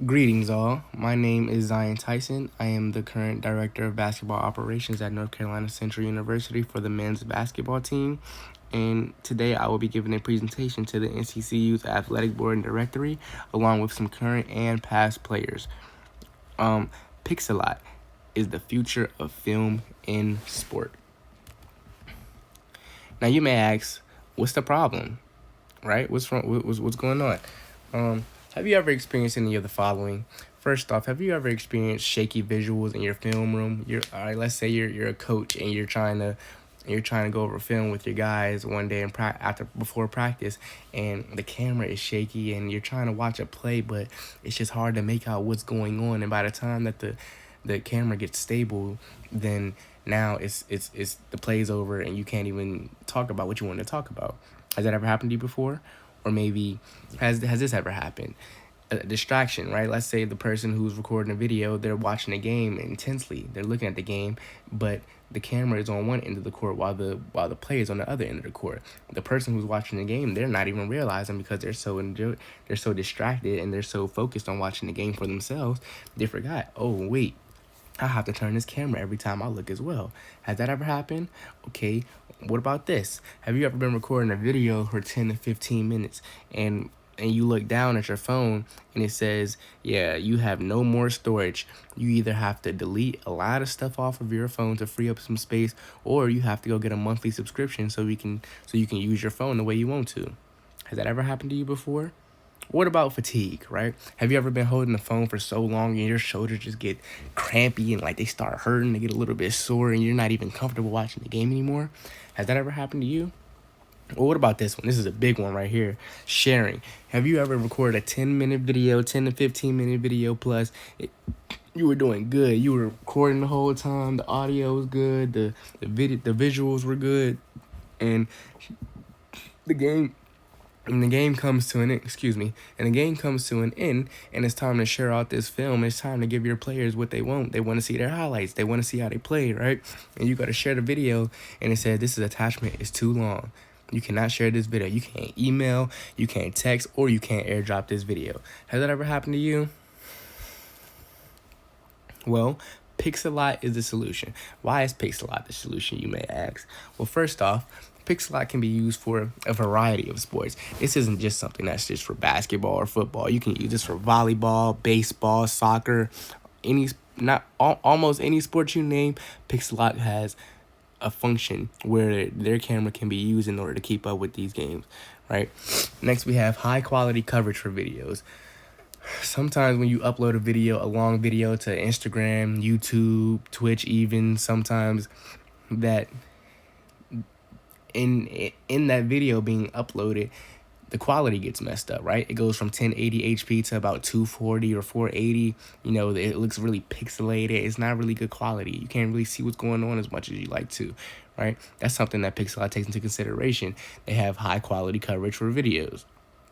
Greetings, all. My name is Tyson. I am the current director of basketball operations at North Carolina Central University for the men's basketball team. And today I will be giving a presentation to the NCCU's athletic board and directory, along with some current and past players. Pixelot is the future of film in sport. Now you may ask, what's the problem, right? What's wrong? What's going on? Have you ever experienced any of the following? First off, have you ever experienced shaky visuals in your film room? All right. Let's say you're a coach and you're trying to go over film with your guys one day and before practice, and the camera is shaky and you're trying to watch a play, but it's just hard to make out what's going on. And by the time that the camera gets stable, then now it's the play's over and you can't even talk about what you want to talk about. Has that ever happened to you before? Or maybe has this ever happened? A distraction, right? Let's say the person who's recording a video, they're watching the game intensely. They're looking at the game, but the camera is on one end of the court while the player is on the other end of the court. The person who's watching the game, they're not even realizing because they're so distracted and they're so focused on watching the game for themselves, they forgot, oh wait, I have to turn this camera every time I look as well. Has that ever happened? Okay, what about this? Have you ever been recording a video for 10 to 15 minutes and you look down at your phone and it says, yeah, you have no more storage. You either have to delete a lot of stuff off of your phone to free up some space, or you have to go get a monthly subscription so you can use your phone the way you want to. Has that ever happened to you before? What about fatigue, right? Have you ever been holding the phone for so long and your shoulders just get crampy and like they start hurting, they get a little bit sore and you're not even comfortable watching the game anymore? Has that ever happened to you? Well, what about this one? This is a big one right here. Sharing. Have you ever recorded a 10-minute video, 10 to 15-minute video plus? You were doing good. You were recording the whole time. The audio was good. The visuals were good. And the game and the game comes to an end, and the game comes to an end, and it's time to share out this film. It's time to give your players what they want. They want to see their highlights. They want to see how they play, right? And you got to share the video, and it said this is attachment is too long. You cannot share this video. You can't email, you can't text, or you can't airdrop this video. Has that ever happened to you? Well, Pixelot is the solution. Why is Pixelot the solution, you may ask? Well, first off, Pixelot can be used for a variety of sports. This isn't just something that's just for basketball or football. You can use this for volleyball, baseball, soccer, almost any sport you name. Pixelot has a function where their camera can be used in order to keep up with these games, right? Next, we have high quality coverage for videos. Sometimes when you upload a long video to Instagram, YouTube, Twitch even, sometimes that in that video being uploaded, the quality gets messed up, right? It goes from 1080 HP to about 240 or 480. You know, it looks really pixelated. It's not really good quality. You can't really see what's going on as much as you like to, right? That's something that Pixelot takes into consideration. They have high quality coverage for videos.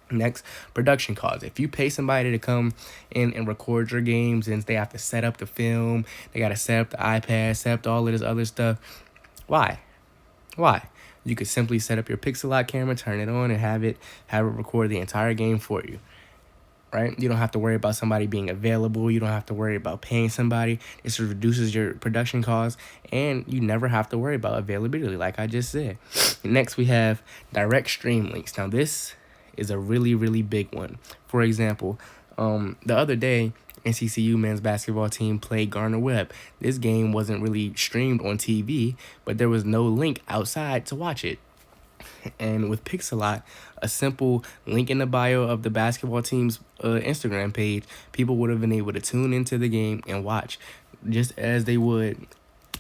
Next, production costs. If you pay somebody to come in and record your games and they have to set up the film, they got to set up the iPad, set up all of this other stuff, why? You could simply set up your Pixelot camera, turn it on, and have it record the entire game for you, right? You don't have to worry about somebody being available. You don't have to worry about paying somebody. This reduces your production costs, and you never have to worry about availability, like I just said. Next, we have direct stream links. Now, this is a really, really big one. For example, the other day, NCCU men's basketball team played Gardner-Webb. This game wasn't really streamed on TV, but there was no link outside to watch it. And with Pixelot, a simple link in the bio of the basketball team's Instagram page, people would have been able to tune into the game and watch, just as they would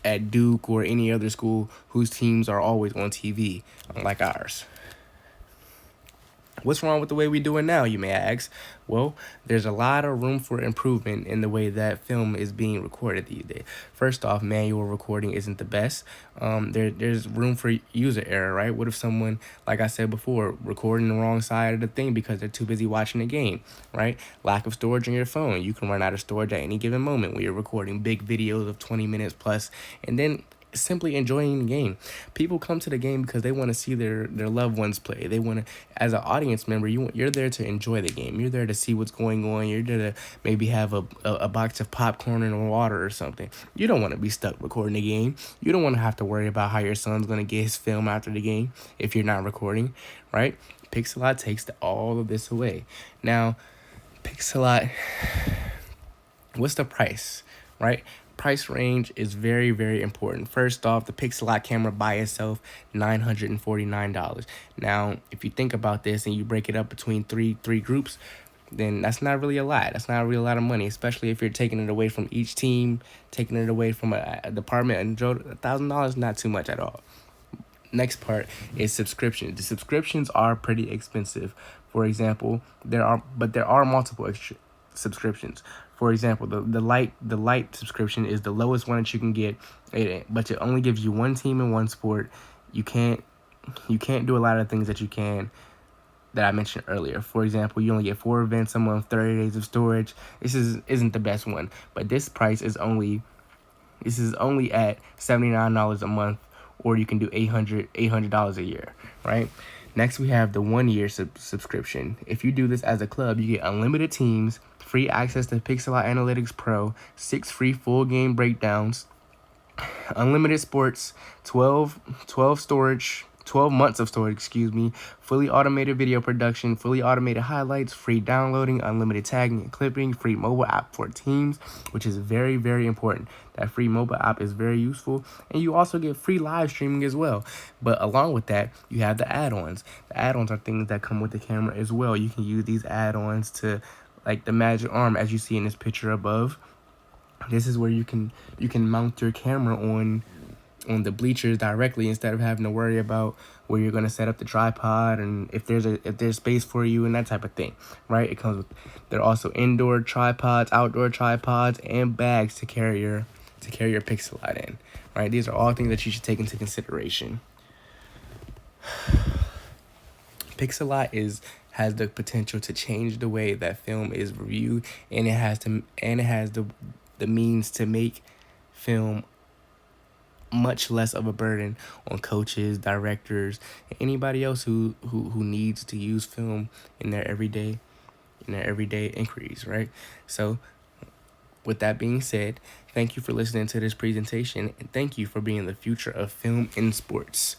at Duke or any other school whose teams are always on TV, unlike ours. What's wrong with the way we do it now, you may ask? Well, there's a lot of room for improvement in the way that film is being recorded these days. First off, manual recording isn't the best. There's room for user error, right? What if someone, like I said before, recording the wrong side of the thing because they're too busy watching the game, right? Lack of storage on your phone. You can run out of storage at any given moment when you're recording big videos of 20 minutes plus. And then simply enjoying the game. People come to the game because they want to see their loved ones play. They want to, as an audience member, you're there to enjoy the game. You're there to see what's going on. You're there to maybe have a box of popcorn and water or something. You don't want to be stuck recording the game. You don't want to have to worry about how your son's going to get his film after the game if you're not recording, right? Pixelot takes all of this away. Now, Pixelot, what's the price, right? Price range is very, very important. First off, the Pixelot camera by itself, $949. Now, if you think about this and you break it up between three groups, then that's not really a lot. That's not really a lot of money, especially if you're taking it away from each team, taking it away from a department. And $1,000 is not too much at all. Next part is subscriptions. The subscriptions are pretty expensive. For example, there are multiple subscriptions. For example, the light subscription is the lowest one that you can get, but it only gives you one team in one sport. You can't do a lot of things that I mentioned earlier. For example, you only get 4 events a month, 30 days of storage. Isn't the best one, but this price is only at $79 a month, or you can do $800 a year, right? Next, we have the 1-year subscription. If you do this as a club, you get unlimited teams, free access to Pixelot Analytics Pro, 6 free full game breakdowns, unlimited sports, 12 months of storage, fully automated video production, fully automated highlights, free downloading, unlimited tagging and clipping, free mobile app for teams, which is very, very important. That free mobile app is very useful, and you also get free live streaming as well. But along with that, you have the add-ons. The add-ons are things that come with the camera as well. You can use these add-ons to, like the Magic Arm, as you see in this picture above. This is where you can mount your camera on the bleachers directly, instead of having to worry about where you're going to set up the tripod and if there's space for you and that type of thing, right? It comes with, there are also indoor tripods, outdoor tripods, and bags to carry your Pixelot in, right? These are all things that you should take into consideration. Pixelot has the potential to change the way that film is reviewed, and it has the means to make film much less of a burden on coaches, directors, and anybody else who needs to use film in their everyday inquiries, right? So with that being said, thank you for listening to this presentation, and thank you for being the future of film in sports.